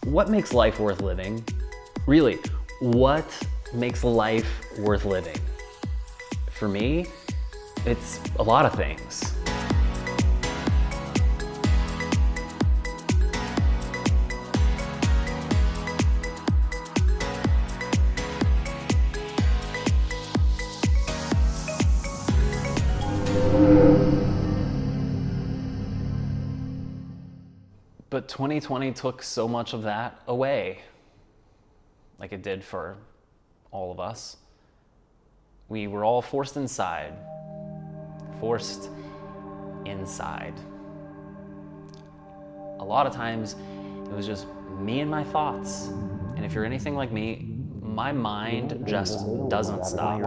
What makes life worth living? Really, what makes life worth living? For me, it's a lot of things. But 2020 took so much of that away, like it did for all of us. We were all forced inside. A lot of times, it was just me and my thoughts. And if you're anything like me, my mind just doesn't stop.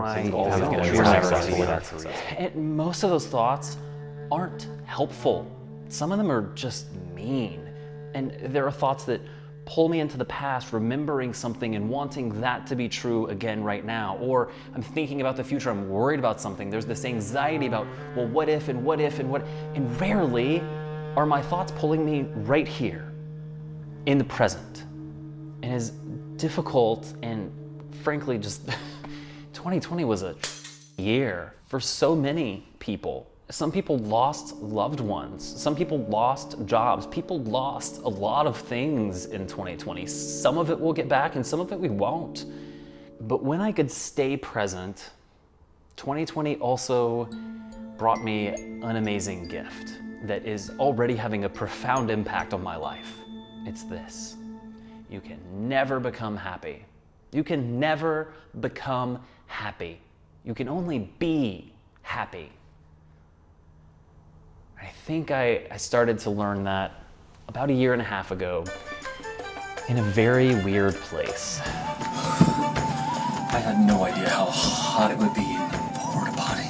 And most of those thoughts aren't helpful. Some of them are just mean. And there are thoughts that pull me into the past, remembering something and wanting that to be true again right now. Or I'm thinking about the future, I'm worried about something. There's this anxiety about, well, what if, and what if, and what, and rarely are my thoughts pulling me right here, in the present. And as difficult and frankly, just 2020 was a year for so many people. Some people lost loved ones. Some people lost jobs. People lost a lot of things in 2020. Some of it we'll get back and some of it we won't. But when I could stay present, 2020 also brought me an amazing gift that is already having a profound impact on my life. It's this: you can never become happy. You can never become happy. You can only be happy. I think I started to learn that about 1.5 years ago in a very weird place. I had no idea how hot it would be in the porta potty.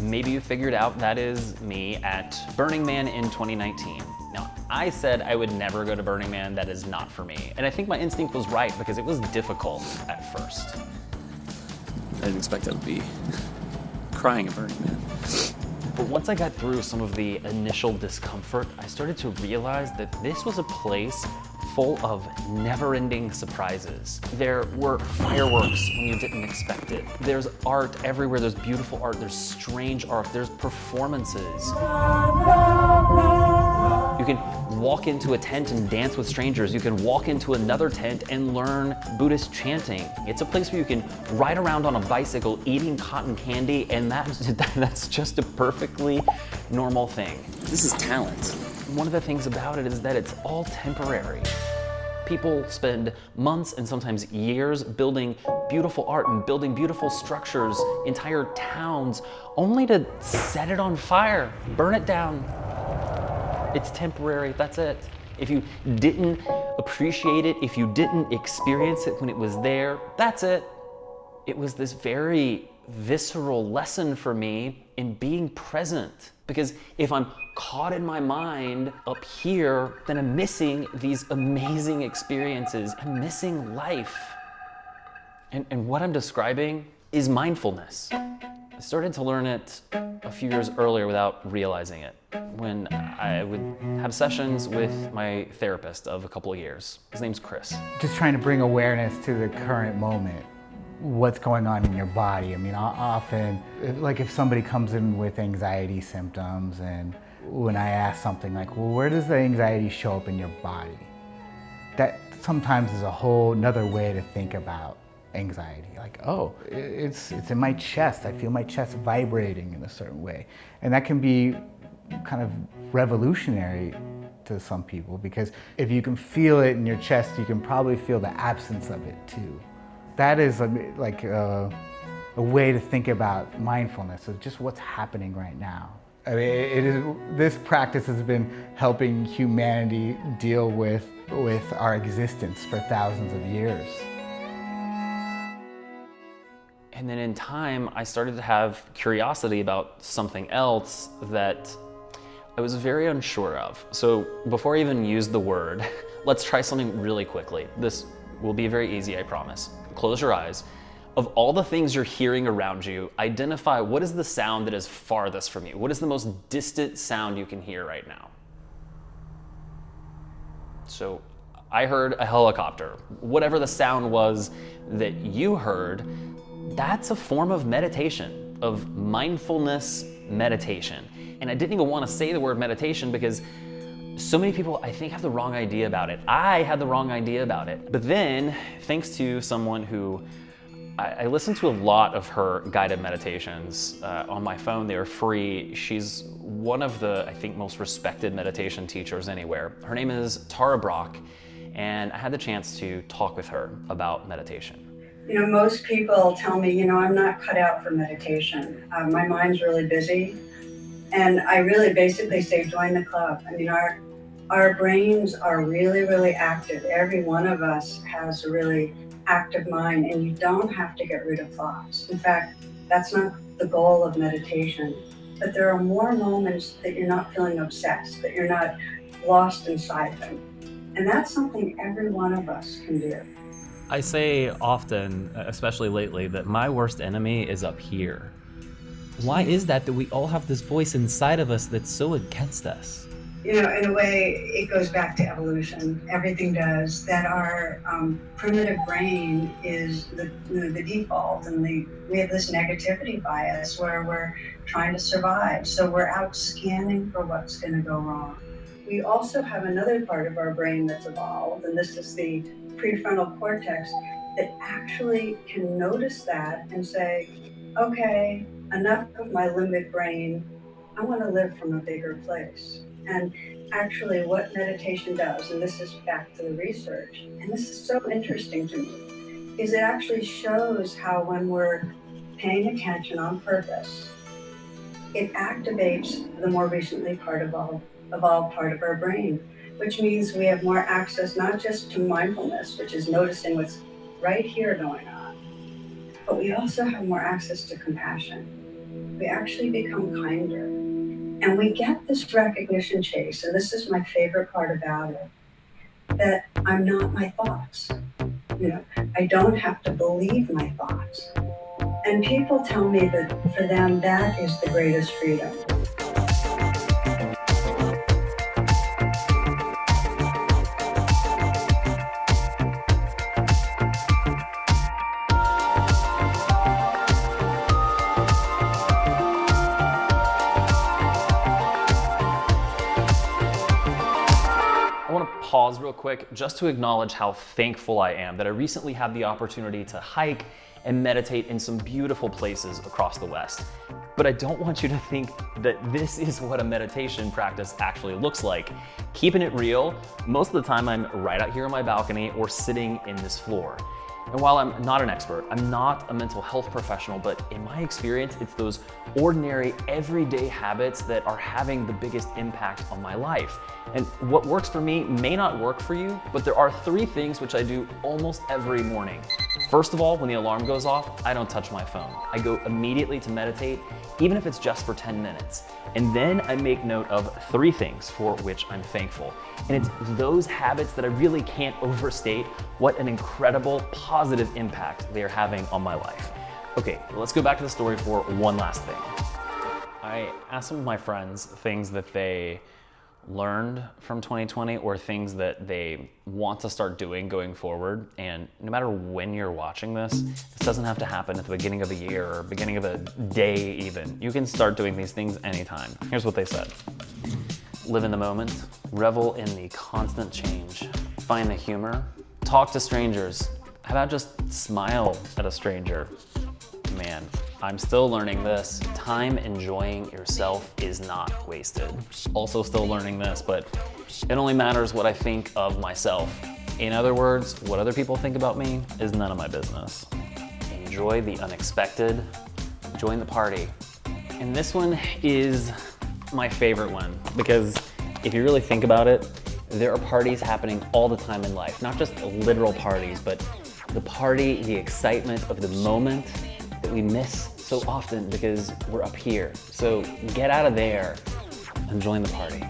Maybe you figured out that is me at Burning Man in 2019. Now, I said I would never go to Burning Man. That is not for me. And I think my instinct was right because it was difficult at first. I didn't expect I would be crying at Burning Man. But once I got through some of the initial discomfort, I started to realize that this was a place full of never-ending surprises. There were fireworks when you didn't expect it. There's art everywhere. There's beautiful art. There's strange art. There's performances. You can walk into a tent and dance with strangers. You can walk into another tent and learn Buddhist chanting. It's a place where you can ride around on a bicycle eating cotton candy, and that's just a perfectly normal thing. This is talent. One of the things about it is that it's all temporary. People spend months and sometimes years building beautiful art and building beautiful structures, entire towns, only to set it on fire, burn it down. It's temporary, that's it. If you didn't appreciate it, if you didn't experience it when it was there, that's it. It was this very visceral lesson for me in being present. Because if I'm caught in my mind up here, then I'm missing these amazing experiences. I'm missing life. And what I'm describing is mindfulness. I started to learn it a few years earlier without realizing it, when I would have sessions with my therapist of a couple of years. His name's Chris. Just trying to bring awareness to the current moment. What's going on in your body. I mean, often, like if somebody comes in with anxiety symptoms, and when I ask something like, well, where does the anxiety show up in your body? That sometimes is a whole nother way to think about anxiety. Like, oh, it's in my chest. I feel my chest vibrating in a certain way. And that can be kind of revolutionary to some people, because if you can feel it in your chest, you can probably feel the absence of it too. That is like a way to think about mindfulness, of just what's happening right now. I mean, this practice has been helping humanity deal with our existence for thousands of years. And then in time, I started to have curiosity about something else that I was very unsure of. So before I even use the word, let's try something really quickly. This will be very easy, I promise. Close your eyes. Of all the things you're hearing around you, identify what is the sound that is farthest from you. What is the most distant sound you can hear right now? So I heard a helicopter. Whatever the sound was that you heard, that's a form of meditation, of mindfulness meditation. And I didn't even want to say the word meditation because so many people, I think, have the wrong idea about it. I had the wrong idea about it. But then, thanks to someone who, I listened to a lot of her guided meditations on my phone. They are free. She's one of the, I think, most respected meditation teachers anywhere. Her name is Tara Brach, and I had the chance to talk with her about meditation. You know, most people tell me, I'm not cut out for meditation. My mind's really busy. And I really basically say, join the club. I mean, our brains are really, really active. Every one of us has a really active mind, and you don't have to get rid of thoughts. In fact, that's not the goal of meditation. But there are more moments that you're not feeling obsessed, that you're not lost inside them. And that's something every one of us can do. I say often, especially lately, that my worst enemy is up here. Why is that we all have this voice inside of us that's so against us? In a way, it goes back to evolution. Everything does. That our primitive brain is the default, and we have this negativity bias where we're trying to survive. So we're out scanning for what's going to go wrong. We also have another part of our brain that's evolved, and this is the prefrontal cortex, that actually can notice that and say, okay, enough of my limbic brain. I want to live from a bigger place. And actually what meditation does, and this is back to the research, and this is so interesting to me, is it actually shows how when we're paying attention on purpose, it activates the more recently evolved part of our brain, which means we have more access not just to mindfulness, which is noticing what's right here going on, but we also have more access to compassion. We actually become kinder. And we get this recognition, Chase, and this is my favorite part about it, that I'm not my thoughts. I don't have to believe my thoughts. And people tell me that for them, that is the greatest freedom. Pause real quick just to acknowledge how thankful I am that I recently had the opportunity to hike and meditate in some beautiful places across the West. But I don't want you to think that this is what a meditation practice actually looks like. Keeping it real, most of the time I'm right out here on my balcony or sitting in this floor. And while I'm not an expert, I'm not a mental health professional, but in my experience, it's those ordinary, everyday habits that are having the biggest impact on my life. And what works for me may not work for you, but there are 3 things which I do almost every morning. First of all, when the alarm goes off, I don't touch my phone. I go immediately to meditate, even if it's just for 10 minutes. And then I make note of 3 things for which I'm thankful. And it's those habits that I really can't overstate what an incredible positive impact they are having on my life. Okay, let's go back to the story for one last thing. I asked some of my friends things that they learned from 2020 or things that they want to start doing going forward. And no matter when you're watching this doesn't have to happen at the beginning of a year or beginning of a day even. You can start doing these things anytime. Here's what they said. Live in the moment, revel in the constant change, find the humor, talk to strangers. How about just smile at a stranger? Man, I'm still learning this. Time enjoying yourself is not wasted. Also still learning this, but it only matters what I think of myself. In other words, what other people think about me is none of my business. Enjoy the unexpected, join the party. And this one is my favorite one because if you really think about it, there are parties happening all the time in life, not just literal parties, but the party, the excitement of the moment that we miss so often because we're up here. So get out of there and join the party.